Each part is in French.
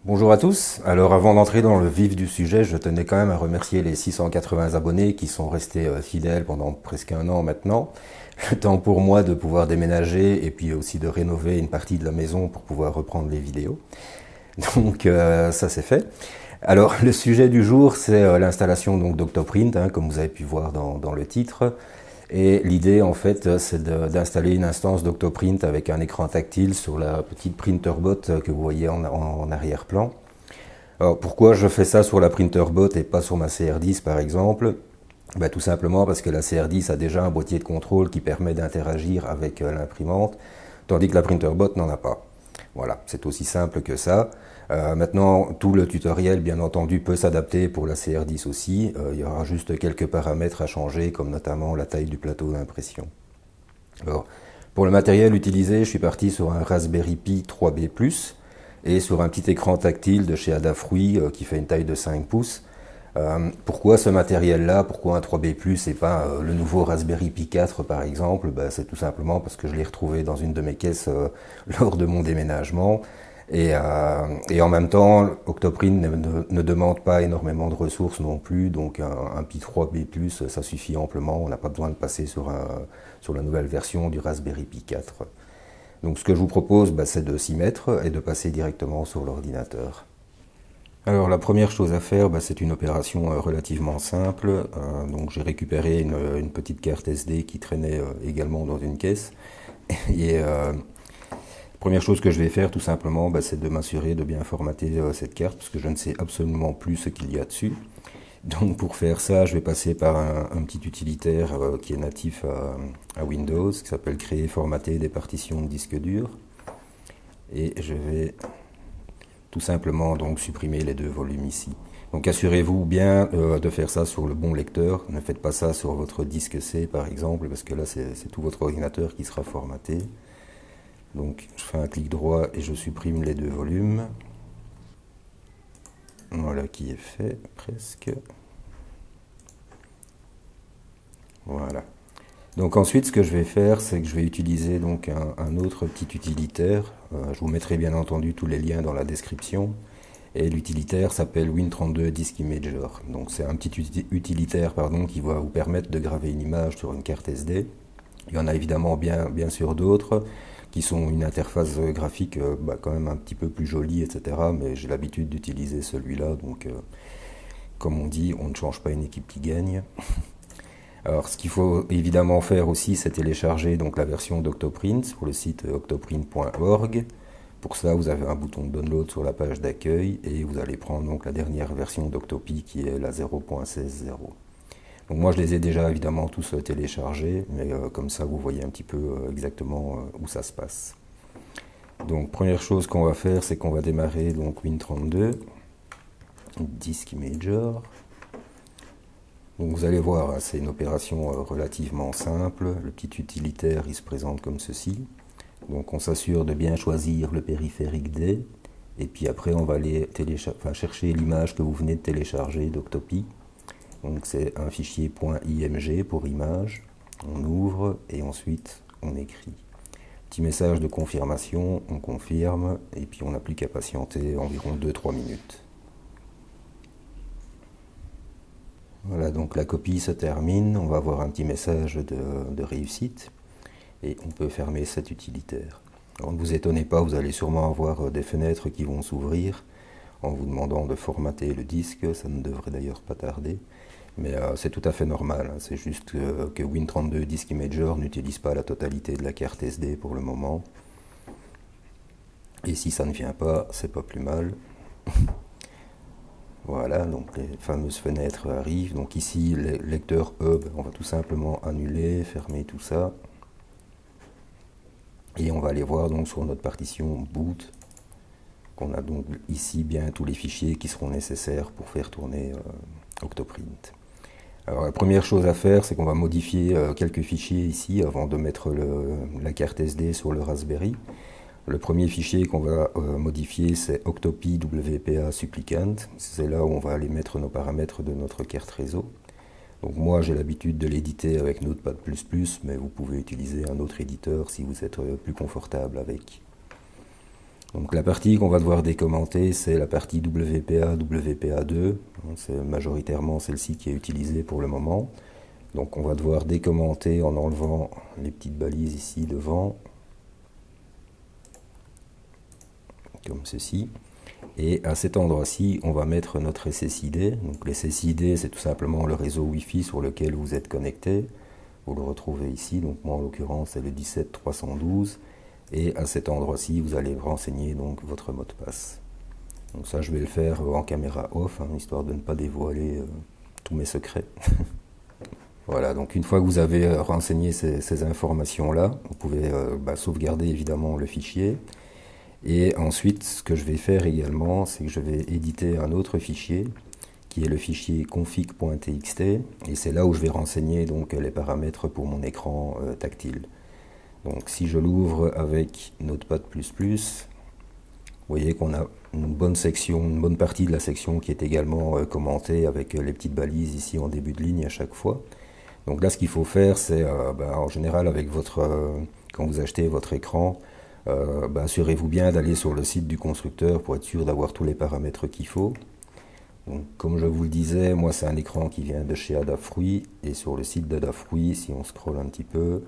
Bonjour à tous. Alors avant d'entrer dans le vif du sujet, je tenais quand même à remercier les 680 abonnés qui sont restés fidèles pendant presque un an maintenant. Le temps pour moi de pouvoir déménager et puis aussi de rénover une partie de la maison pour pouvoir reprendre les vidéos. Donc ça c'est fait. Alors le sujet du jour c'est l'installation donc d'Octoprint, hein, comme vous avez pu voir dans le titre. Et l'idée en fait c'est d'installer une instance d'Octoprint avec un écran tactile sur la petite printerbot que vous voyez en arrière-plan. Alors pourquoi je fais ça sur la printerbot et pas sur ma CR10 par exemple? Tout simplement parce que la CR10 a déjà un boîtier de contrôle qui permet d'interagir avec l'imprimante, tandis que la printerbot n'en a pas. Voilà, c'est aussi simple que ça. Maintenant, tout le tutoriel, bien entendu, peut s'adapter pour la CR10 aussi. Il y aura juste quelques paramètres à changer, comme notamment la taille du plateau d'impression. Alors, pour le matériel utilisé, je suis parti sur un Raspberry Pi 3B+, et sur un petit écran tactile de chez Adafruit qui fait une taille de 5 pouces. Pourquoi ce matériel-là? Pourquoi un 3B+, et pas le nouveau Raspberry Pi 4 par exemple? C'est tout simplement parce que je l'ai retrouvé dans une de mes caisses lors de mon déménagement. Et en même temps, Octoprint ne demande pas énormément de ressources non plus, donc un Pi 3B+, ça suffit amplement, on n'a pas besoin de passer sur la nouvelle version du Raspberry Pi 4. Donc ce que je vous propose, c'est de s'y mettre et de passer directement sur l'ordinateur. Alors la première chose à faire, c'est une opération relativement simple. Donc j'ai récupéré une petite carte SD qui traînait également dans une caisse. Et première chose que je vais faire tout simplement, c'est de m'assurer de bien formater cette carte parce que je ne sais absolument plus ce qu'il y a dessus. Donc pour faire ça, je vais passer par un petit utilitaire qui est natif à Windows, qui s'appelle Créer, formater des partitions de disque dur. Et je vais tout simplement donc supprimer les deux volumes ici. Donc assurez-vous bien de faire ça sur le bon lecteur. Ne faites pas ça sur votre disque C par exemple, parce que là c'est tout votre ordinateur qui sera formaté. Donc je fais un clic droit et je supprime les deux volumes. Voilà qui est fait, presque. Voilà. Donc ensuite, ce que je vais faire, c'est que je vais utiliser donc un autre petit utilitaire. Je vous mettrai bien entendu tous les liens dans la description. Et l'utilitaire s'appelle Win32 Disk Imager. Donc c'est un petit utilitaire qui va vous permettre de graver une image sur une carte SD. Il y en a évidemment bien sûr d'autres qui sont une interface graphique quand même un petit peu plus jolie, etc. Mais j'ai l'habitude d'utiliser celui-là. Donc comme on dit, on ne change pas une équipe qui gagne. Alors, ce qu'il faut évidemment faire aussi, c'est télécharger donc la version d'Octoprint sur le site octoprint.org. Pour ça, vous avez un bouton de download sur la page d'accueil et vous allez prendre donc la dernière version d'Octopi qui est la 0.16.0. Donc moi, je les ai déjà évidemment tous téléchargés, mais comme ça, vous voyez un petit peu exactement où ça se passe. Donc, première chose qu'on va faire, c'est qu'on va démarrer donc Win32, Disk Imager. Donc vous allez voir, c'est une opération relativement simple. Le petit utilitaire, il se présente comme ceci. Donc on s'assure de bien choisir le périphérique D. Et puis après, on va aller chercher l'image que vous venez de télécharger d'Octopi. Donc c'est un fichier .img pour image. On ouvre et ensuite on écrit. Petit message de confirmation, on confirme et puis on n'a plus qu'à patienter environ 2-3 minutes. Voilà, donc la copie se termine, on va avoir un petit message de réussite et on peut fermer cet utilitaire. Alors ne vous étonnez pas, vous allez sûrement avoir des fenêtres qui vont s'ouvrir en vous demandant de formater le disque, ça ne devrait d'ailleurs pas tarder, mais c'est tout à fait normal, hein. C'est juste que Win32 Disk Imager n'utilise pas la totalité de la carte SD pour le moment. Et si ça ne vient pas, c'est pas plus mal. Voilà, donc les fameuses fenêtres arrivent. Donc ici, les lecteurs hub, on va tout simplement annuler, fermer tout ça. Et on va aller voir donc sur notre partition boot qu'on a donc ici bien tous les fichiers qui seront nécessaires pour faire tourner Octoprint. Alors la première chose à faire, c'est qu'on va modifier quelques fichiers ici avant de mettre la carte SD sur le Raspberry. Le premier fichier qu'on va modifier, c'est Octopi WPA Supplicant. C'est là où on va aller mettre nos paramètres de notre carte réseau. Donc moi, j'ai l'habitude de l'éditer avec Notepad++, mais vous pouvez utiliser un autre éditeur si vous êtes plus confortable avec. Donc la partie qu'on va devoir décommenter, c'est la partie WPA, WPA2. C'est majoritairement celle-ci qui est utilisée pour le moment. Donc on va devoir décommenter en enlevant les petites balises ici devant, comme ceci. Et à cet endroit-ci, on va mettre notre SSID. Donc le SSID, c'est tout simplement le réseau Wi-Fi sur lequel vous êtes connecté. Vous le retrouvez ici, donc moi en l'occurrence c'est le 17312. Et à cet endroit-ci, vous allez renseigner donc votre mot de passe. Donc ça, je vais le faire en caméra off, histoire de ne pas dévoiler tous mes secrets. Voilà, donc une fois que vous avez renseigné ces informations-là, vous pouvez sauvegarder évidemment le fichier. Et ensuite, ce que je vais faire également, c'est que je vais éditer un autre fichier, qui est le fichier config.txt, et c'est là où je vais renseigner donc les paramètres pour mon écran tactile. Donc si je l'ouvre avec Notepad++, vous voyez qu'on a une bonne section, une bonne partie de la section qui est également commentée avec les petites balises ici en début de ligne à chaque fois. Donc là, ce qu'il faut faire, c'est en général avec quand vous achetez votre écran, assurez-vous bien d'aller sur le site du constructeur pour être sûr d'avoir tous les paramètres qu'il faut. Donc, comme je vous le disais, moi c'est un écran qui vient de chez Adafruit, et sur le site d'Adafruit, si on scrolle un petit peu,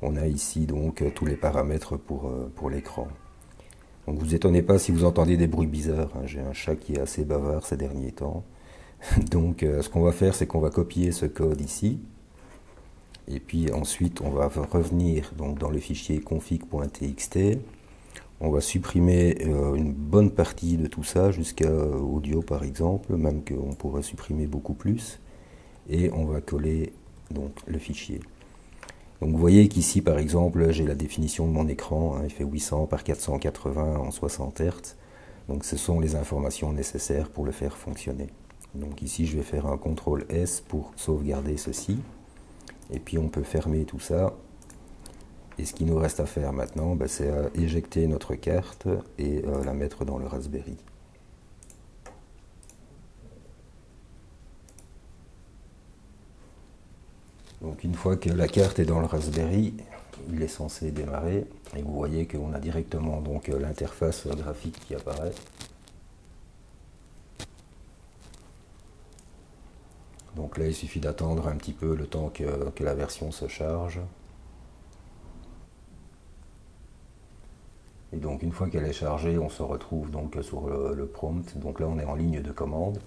on a ici donc tous les paramètres pour l'écran. Donc vous étonnez pas si vous entendez des bruits bizarres, j'ai un chat qui est assez bavard ces derniers temps. Donc ce qu'on va faire, c'est qu'on va copier ce code ici, et puis ensuite on va revenir donc dans le fichier config.txt. On va supprimer une bonne partie de tout ça, jusqu'à audio par exemple, même qu'on pourrait supprimer beaucoup plus, et on va coller donc le fichier. Donc vous voyez qu'ici par exemple j'ai la définition de mon écran, il fait 800 par 480 en 60 Hz, donc ce sont les informations nécessaires pour le faire fonctionner. Donc ici je vais faire un CTRL S pour sauvegarder ceci, et puis on peut fermer tout ça, et ce qu'il nous reste à faire maintenant, c'est éjecter notre carte et la mettre dans le Raspberry. Donc une fois que la carte est dans le Raspberry, il est censé démarrer, et vous voyez qu'on a directement donc l'interface graphique qui apparaît. Donc là il suffit d'attendre un petit peu le temps que la version se charge. Et donc une fois qu'elle est chargée, on se retrouve donc sur le prompt. Donc là on est en ligne de commande.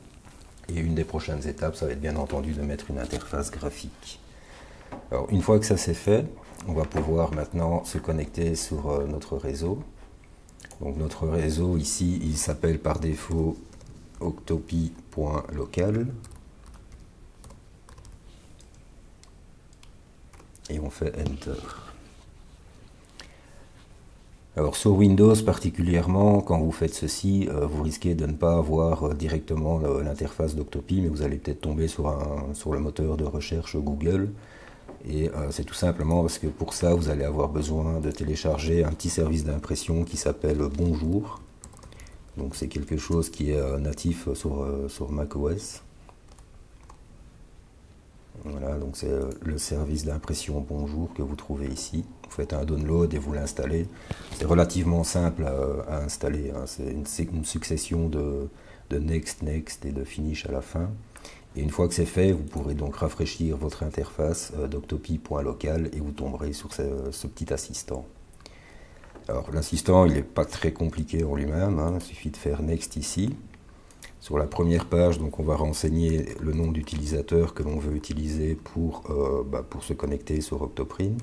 Et une des prochaines étapes, ça va être bien entendu de mettre une interface graphique. Alors une fois que ça c'est fait, on va pouvoir maintenant se connecter sur notre réseau. Donc notre réseau ici, il s'appelle par défaut octopi.local. Et on fait Enter. Alors sur Windows particulièrement, quand vous faites ceci, vous risquez de ne pas avoir directement l'interface d'Octopi, mais vous allez peut-être tomber sur le moteur de recherche Google. Et c'est tout simplement parce que pour ça, vous allez avoir besoin de télécharger un petit service d'impression qui s'appelle Bonjour. Donc c'est quelque chose qui est natif sur macOS. Voilà, donc c'est le service d'impression Bonjour que vous trouvez ici. Vous faites un download et vous l'installez. C'est relativement simple à installer, c'est une succession de next, next et de finish à la fin. Et une fois que c'est fait, vous pourrez donc rafraîchir votre interface d'octopi.local et vous tomberez sur ce petit assistant. Alors l'assistant, il n'est pas très compliqué en lui-même, il suffit de faire next ici. Sur la première page, donc, on va renseigner le nom d'utilisateur que l'on veut utiliser pour se connecter sur Octoprint.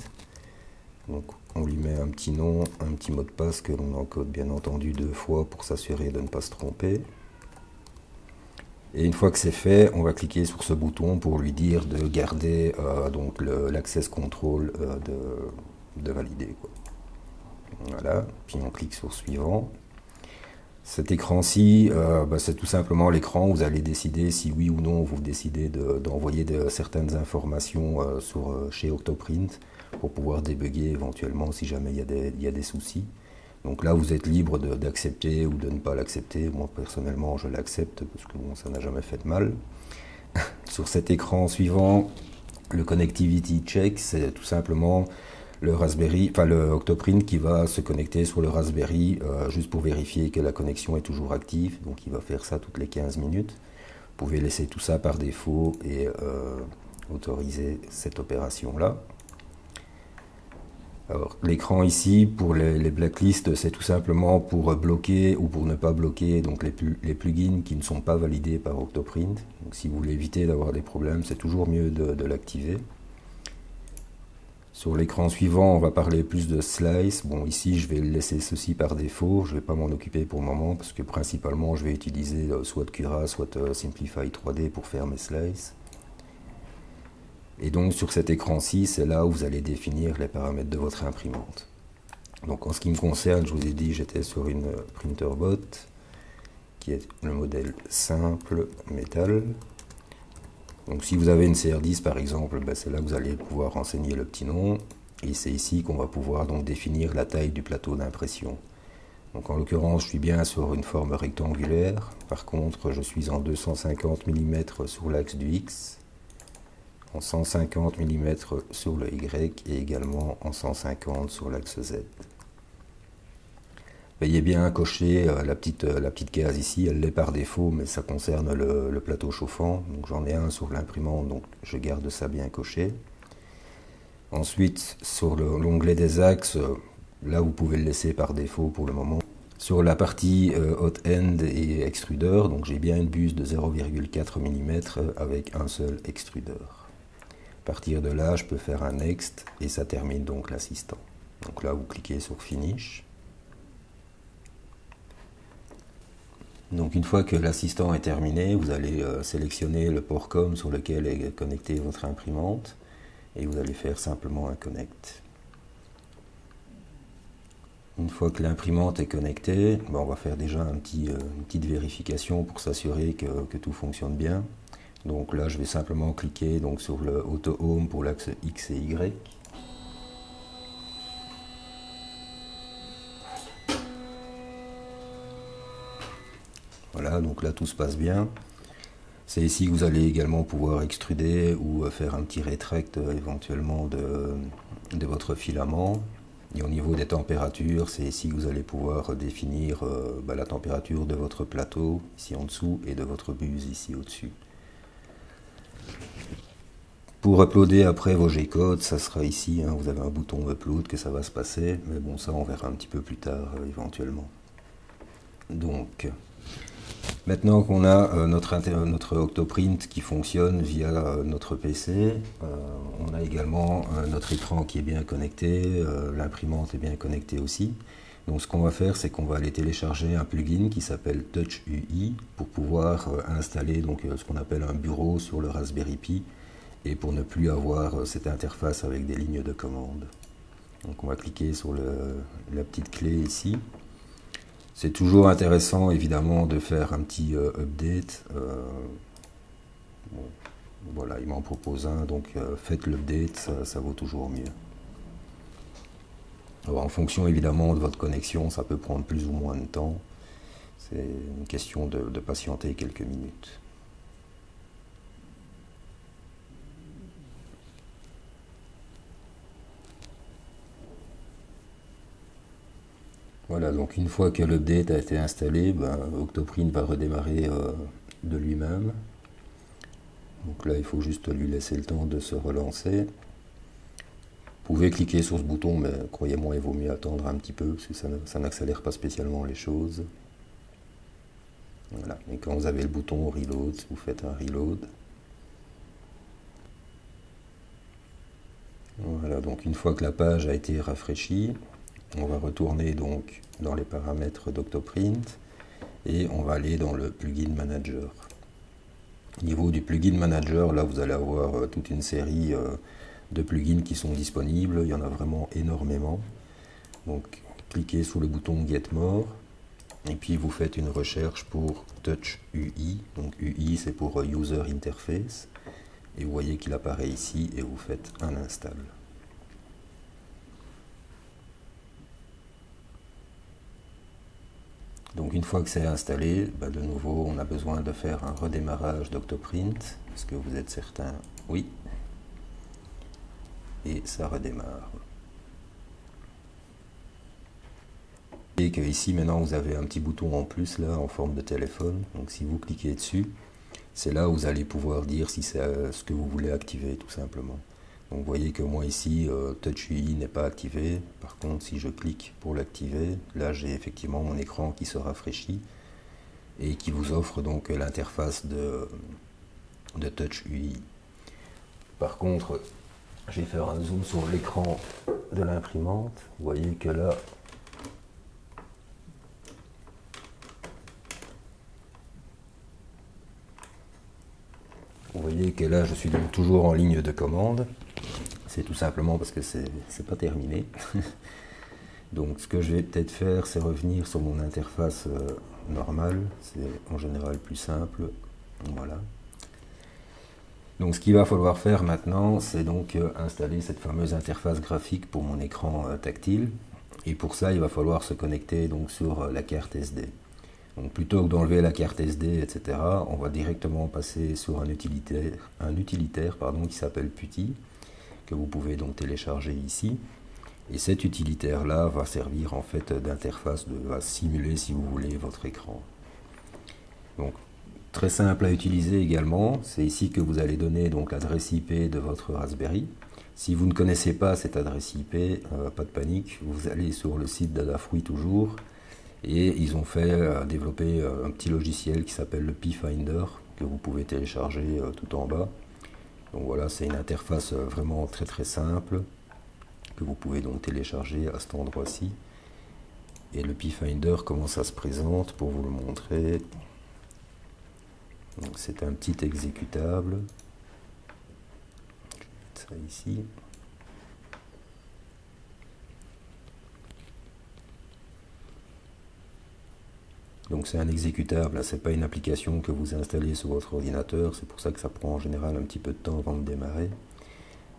Donc, on lui met un petit nom, un petit mot de passe que l'on encode bien entendu 2 fois pour s'assurer de ne pas se tromper. Et une fois que c'est fait, on va cliquer sur ce bouton pour lui dire de garder l'access control de valider, quoi. Voilà, puis on clique sur suivant. Cet écran-ci, c'est tout simplement l'écran où vous allez décider si oui ou non vous décidez d'envoyer certaines informations chez Octoprint pour pouvoir débugger éventuellement si jamais il y a des soucis. Donc là, vous êtes libre d'accepter ou de ne pas l'accepter. Moi, personnellement, je l'accepte parce que bon, ça n'a jamais fait de mal. Sur cet écran suivant, le Connectivity Check, c'est tout simplement le Raspberry, enfin le Octoprint qui va se connecter sur le Raspberry juste pour vérifier que la connexion est toujours active. Donc il va faire ça toutes les 15 minutes. Vous pouvez laisser tout ça par défaut et autoriser cette opération-là. Alors l'écran ici pour les blacklists, c'est tout simplement pour bloquer ou pour ne pas bloquer donc les plugins qui ne sont pas validés par Octoprint. Donc si vous voulez éviter d'avoir des problèmes, c'est toujours mieux de l'activer. Sur l'écran suivant, on va parler plus de Slice. Bon, ici, je vais laisser ceci par défaut. Je ne vais pas m'en occuper pour le moment parce que principalement, je vais utiliser soit Cura, soit Simplify 3D pour faire mes slices. Et donc, sur cet écran-ci, c'est là où vous allez définir les paramètres de votre imprimante. Donc, en ce qui me concerne, je vous ai dit, j'étais sur une Printerbot qui est le modèle simple métal. Donc si vous avez une CR10 par exemple, ben c'est là que vous allez pouvoir renseigner le petit nom. Et c'est ici qu'on va pouvoir donc définir la taille du plateau d'impression. Donc en l'occurrence, je suis bien sur une forme rectangulaire. Par contre, je suis en 250 mm sur l'axe du X, en 150 mm sur le Y et également en 150 sur l'axe Z. Veuillez bien cocher la petite case ici, elle l'est par défaut, mais ça concerne le plateau chauffant. Donc j'en ai un sur l'imprimante, donc je garde ça bien coché. Ensuite, sur l'onglet des axes, là vous pouvez le laisser par défaut pour le moment. Sur la partie hot end et extrudeur, donc j'ai bien une buse de 0,4 mm avec un seul extrudeur. À partir de là, je peux faire un next et ça termine donc l'assistant. Donc là, vous cliquez sur finish. Donc une fois que l'assistant est terminé, vous allez sélectionner le port COM sur lequel est connectée votre imprimante et vous allez faire simplement un connect. Une fois que l'imprimante est connectée, on va faire déjà une petite vérification pour s'assurer que tout fonctionne bien. Donc là je vais simplement cliquer donc, sur le Auto Home pour l'axe X et Y. Voilà, donc là tout se passe bien. C'est ici que vous allez également pouvoir extruder ou faire un petit rétract éventuellement de votre filament. Et au niveau des températures, c'est ici que vous allez pouvoir définir la température de votre plateau ici en dessous et de votre buse ici au-dessus. Pour uploader après vos G-codes, ça sera ici, hein, vous avez un bouton upload que ça va se passer, mais bon ça on verra un petit peu plus tard éventuellement. Donc maintenant qu'on a notre Octoprint qui fonctionne via notre PC, on a également notre écran qui est bien connecté, l'imprimante est bien connectée aussi. Donc ce qu'on va faire, c'est qu'on va aller télécharger un plugin qui s'appelle Touch UI pour pouvoir installer donc, ce qu'on appelle un bureau sur le Raspberry Pi et pour ne plus avoir cette interface avec des lignes de commande. Donc on va cliquer sur la petite clé ici. C'est toujours intéressant évidemment de faire un petit update. Bon, voilà, il m'en propose un, donc faites l'update, ça vaut toujours mieux. Alors, en fonction évidemment de votre connexion, ça peut prendre plus ou moins de temps. C'est une question de patienter quelques minutes. Voilà, donc une fois que l'update a été installé, Octoprint va redémarrer de lui-même. Donc là, il faut juste lui laisser le temps de se relancer. Vous pouvez cliquer sur ce bouton, mais croyez-moi, il vaut mieux attendre un petit peu, parce que ça n'accélère pas spécialement les choses. Voilà, et quand vous avez le bouton Reload, vous faites un Reload. Voilà, donc une fois que la page a été rafraîchie, on va retourner donc dans les paramètres d'Octoprint et on va aller dans le Plugin Manager. Au niveau du Plugin Manager, là vous allez avoir toute une série de plugins qui sont disponibles, il y en a vraiment énormément. Donc cliquez sur le bouton Get More et puis vous faites une recherche pour Touch UI. Donc UI c'est pour User Interface et vous voyez qu'il apparaît ici et vous faites un install. Donc une fois que c'est installé, de nouveau on a besoin de faire un redémarrage d'Octoprint. Est-ce que vous êtes certain? Oui. Et ça redémarre. Et que ici maintenant vous avez un petit bouton en plus là en forme de téléphone. Donc si vous cliquez dessus, c'est là où vous allez pouvoir dire si c'est ce que vous voulez activer tout simplement. Donc vous voyez que moi ici Touch UI n'est pas activé. Par contre si je clique pour l'activer, là j'ai effectivement mon écran qui se rafraîchit et qui vous offre donc l'interface de Touch UI. Par contre, je vais faire un zoom sur l'écran de l'imprimante. Vous voyez que là, je suis donc toujours en ligne de commande. C'est tout simplement parce que c'est pas terminé. Donc ce que je vais peut-être faire, c'est revenir sur mon interface normale. C'est en général plus simple. Voilà. Donc ce qu'il va falloir faire maintenant, c'est donc installer cette fameuse interface graphique pour mon écran tactile. Et pour ça, il va falloir se connecter donc sur la carte SD. Donc plutôt que d'enlever la carte SD, etc., on va directement passer sur un utilitaire qui s'appelle PuTTY, que vous pouvez donc télécharger ici. Et cet utilitaire-là va servir en fait d'interface, va simuler si vous voulez votre écran. Donc très simple à utiliser également, c'est ici que vous allez donner donc l'adresse IP de votre Raspberry. Si vous ne connaissez pas cette adresse IP, pas de panique, vous allez sur le site d'Adafruit toujours, et ils ont fait développer un petit logiciel qui s'appelle le Pi-Finder, que vous pouvez télécharger tout en bas. Donc voilà, c'est une interface vraiment très très simple, que vous pouvez donc télécharger à cet endroit-ci. Et le Pi-Finder, comment ça se présente, pour vous le montrer. C'est un petit exécutable. Je vais mettre ça ici. Donc c'est un exécutable, c'est pas une application que vous installez sur votre ordinateur, c'est pour ça que ça prend en général un petit peu de temps avant de démarrer.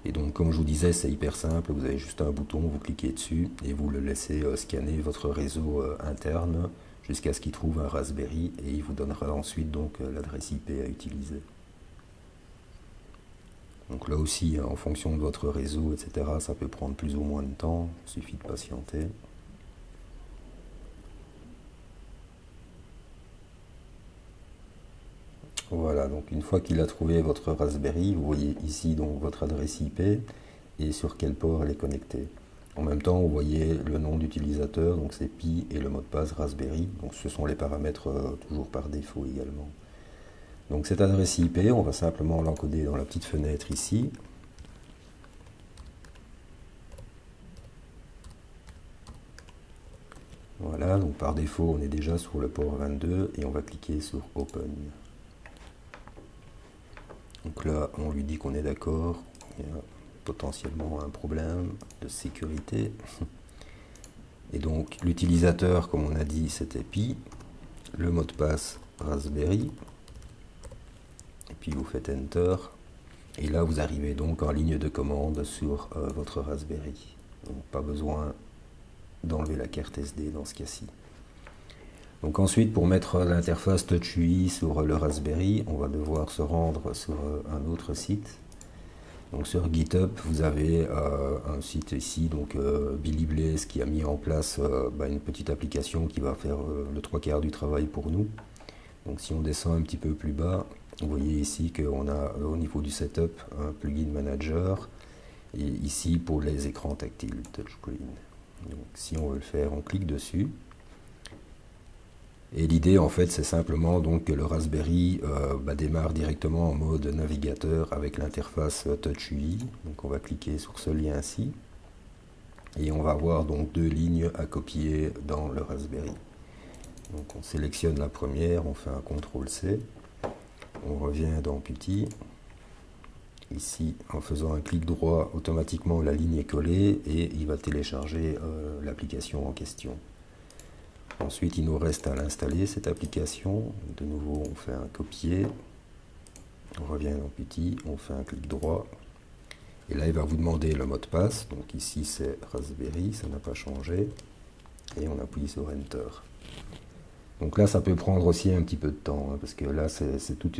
Et donc comme je vous disais, c'est hyper simple, vous avez juste un bouton, vous cliquez dessus et vous le laissez scanner votre réseau interne jusqu'à ce qu'il trouve un Raspberry et il vous donnera ensuite donc l'adresse IP à utiliser. Donc là aussi, en fonction de votre réseau, etc., ça peut prendre plus ou moins de temps, il suffit de patienter. Voilà, donc une fois qu'il a trouvé votre Raspberry, vous voyez ici donc votre adresse IP et sur quel port elle est connectée. En même temps, vous voyez le nom d'utilisateur, donc c'est Pi, et le mot de passe Raspberry. Donc ce sont les paramètres toujours par défaut également. Donc cette adresse IP, on va simplement l'encoder dans la petite fenêtre ici. Voilà, donc par défaut, on est déjà sur le port 22 et on va cliquer sur Open. Donc là, on lui dit qu'on est d'accord. Il y a potentiellement un problème de sécurité. Et donc l'utilisateur, comme on a dit, c'était Pi. Le mot de passe Raspberry. Et puis vous faites Enter. Et là, vous arrivez donc en ligne de commande sur votre Raspberry. Donc pas besoin d'enlever la carte SD dans ce cas-ci. Donc ensuite, pour mettre l'interface Touch UI sur le Raspberry, on va devoir se rendre sur un autre site. Donc sur GitHub, vous avez un site ici, donc Billy Blaze, qui a mis en place une petite application qui va faire le 3/4 du travail pour nous. Donc si on descend un petit peu plus bas, vous voyez ici qu'on a au niveau du setup un plugin manager, et ici pour les écrans tactiles touchscreen. Donc si on veut le faire, on clique dessus. Et l'idée en fait c'est simplement donc que le Raspberry démarre directement en mode navigateur avec l'interface Touch UI. Donc on va cliquer sur ce lien-ci et on va avoir donc deux lignes à copier dans le Raspberry. Donc on sélectionne la première, on fait un CTRL-C, on revient dans PuTTY. Ici, en faisant un clic droit, automatiquement la ligne est collée et il va télécharger l'application en question. Ensuite, il nous reste à l'installer, cette application. De nouveau, on fait un copier. On revient dans PuTTY, on fait un clic droit. Et là, il va vous demander le mot de passe. Donc ici, c'est Raspberry, ça n'a pas changé. Et on appuie sur Enter. Donc là, ça peut prendre aussi un petit peu de temps, parce que là, c'est tout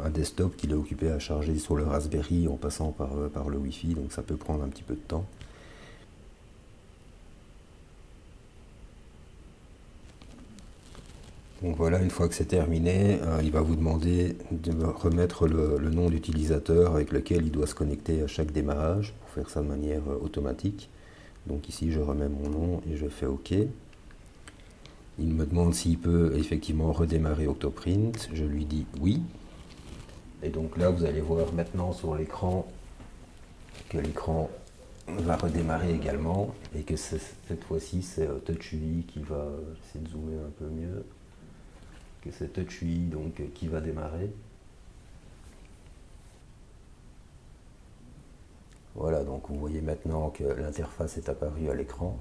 un desktop qu'il est occupé à charger sur le Raspberry en passant par le Wi-Fi. Donc ça peut prendre un petit peu de temps. Donc voilà, une fois que c'est terminé, il va vous demander de me remettre le nom d'utilisateur avec lequel il doit se connecter à chaque démarrage pour faire ça de manière automatique. Donc ici, je remets mon nom et je fais OK. Il me demande s'il peut effectivement redémarrer Octoprint. Je lui dis oui. Et donc là, vous allez voir maintenant sur l'écran que l'écran va redémarrer également et que cette fois-ci, c'est TouchUI qui va, essayer de zoomer un peu mieux, que c'est TouchUI donc qui va démarrer. Voilà, donc vous voyez maintenant que l'interface est apparue à l'écran.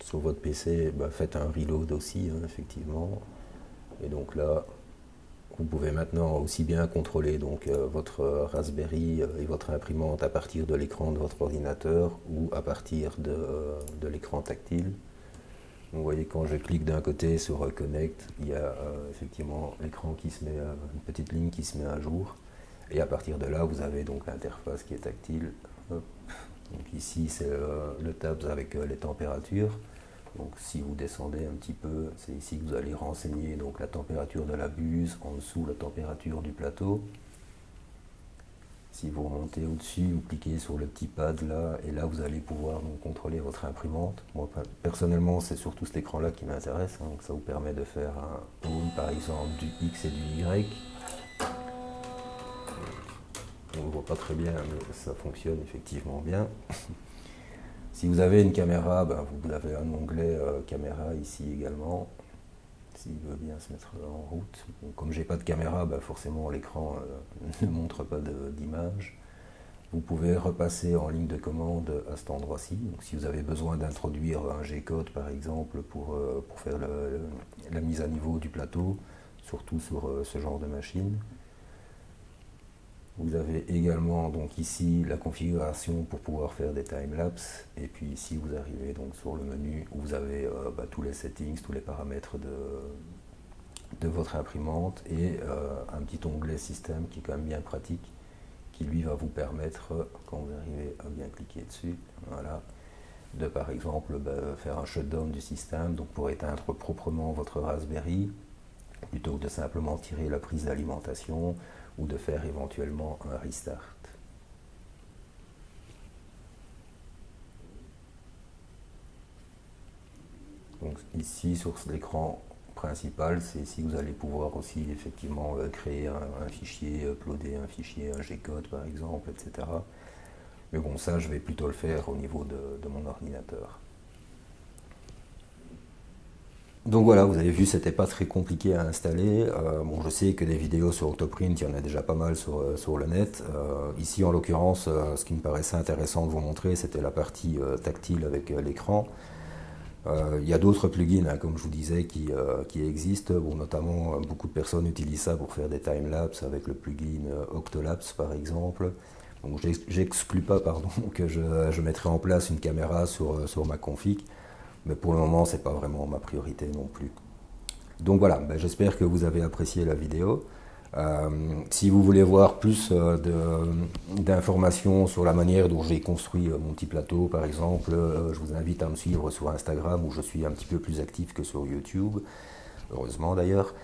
Sur votre PC, faites un reload aussi, hein, effectivement. Et donc là, vous pouvez maintenant aussi bien contrôler donc, votre Raspberry et votre imprimante à partir de l'écran de votre ordinateur ou à partir de l'écran tactile. Vous voyez, quand je clique d'un côté sur Connect, il y a effectivement l'écran qui se met, une petite ligne qui se met à jour. Et à partir de là, vous avez donc l'interface qui est tactile. Hop. Donc ici, c'est le tabs avec les températures. Donc si vous descendez un petit peu, c'est ici que vous allez renseigner donc, la température de la buse, en dessous la température du plateau. Si vous remontez au-dessus, vous cliquez sur le petit pad là, et là vous allez pouvoir donc, contrôler votre imprimante. Moi personnellement c'est surtout cet écran là qui m'intéresse, hein, donc ça vous permet de faire un tone par exemple du X et du Y. On ne voit pas très bien mais ça fonctionne effectivement bien. Si vous avez une caméra, vous avez un onglet caméra ici également, s'il veut bien se mettre en route. Bon, comme j'ai pas de caméra, forcément l'écran ne montre pas d'image. Vous pouvez repasser en ligne de commande à cet endroit-ci. Donc, si vous avez besoin d'introduire un G-code par exemple pour faire la mise à niveau du plateau, surtout sur ce genre de machine. Vous avez également donc ici la configuration pour pouvoir faire des timelapses et puis ici vous arrivez donc sur le menu où vous avez tous les settings, tous les paramètres de votre imprimante et un petit onglet système qui est quand même bien pratique qui lui va vous permettre quand vous arrivez à bien cliquer dessus, voilà, de par exemple faire un shutdown du système donc pour éteindre proprement votre Raspberry plutôt que de simplement tirer la prise d'alimentation ou de faire éventuellement un restart. Donc ici sur l'écran principal, c'est ici que vous allez pouvoir aussi effectivement créer un fichier, uploader un fichier, un G-code par exemple, etc. Mais bon, ça je vais plutôt le faire au niveau de mon ordinateur. Donc voilà, vous avez vu, c'était pas très compliqué à installer. Bon, je sais que des vidéos sur Octoprint, il y en a déjà pas mal sur le net. Ici, en l'occurrence, ce qui me paraissait intéressant de vous montrer, c'était la partie tactile avec l'écran. Il y a d'autres plugins, hein, comme je vous disais, qui existent. Bon, notamment, beaucoup de personnes utilisent ça pour faire des timelapses avec le plugin Octolapse, par exemple. Donc, j'exclus pas, pardon, que je mettrai en place une caméra sur ma config. Mais pour le moment, c'est pas vraiment ma priorité non plus. Donc voilà, j'espère que vous avez apprécié la vidéo. Si vous voulez voir plus d'informations sur la manière dont j'ai construit mon petit plateau, par exemple, je vous invite à me suivre sur Instagram où je suis un petit peu plus actif que sur YouTube, heureusement d'ailleurs.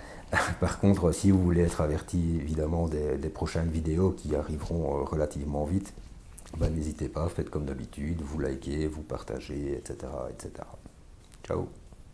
Par contre, si vous voulez être averti évidemment des prochaines vidéos qui arriveront relativement vite, n'hésitez pas, faites comme d'habitude, vous likez, vous partagez, etc., etc. Ciao.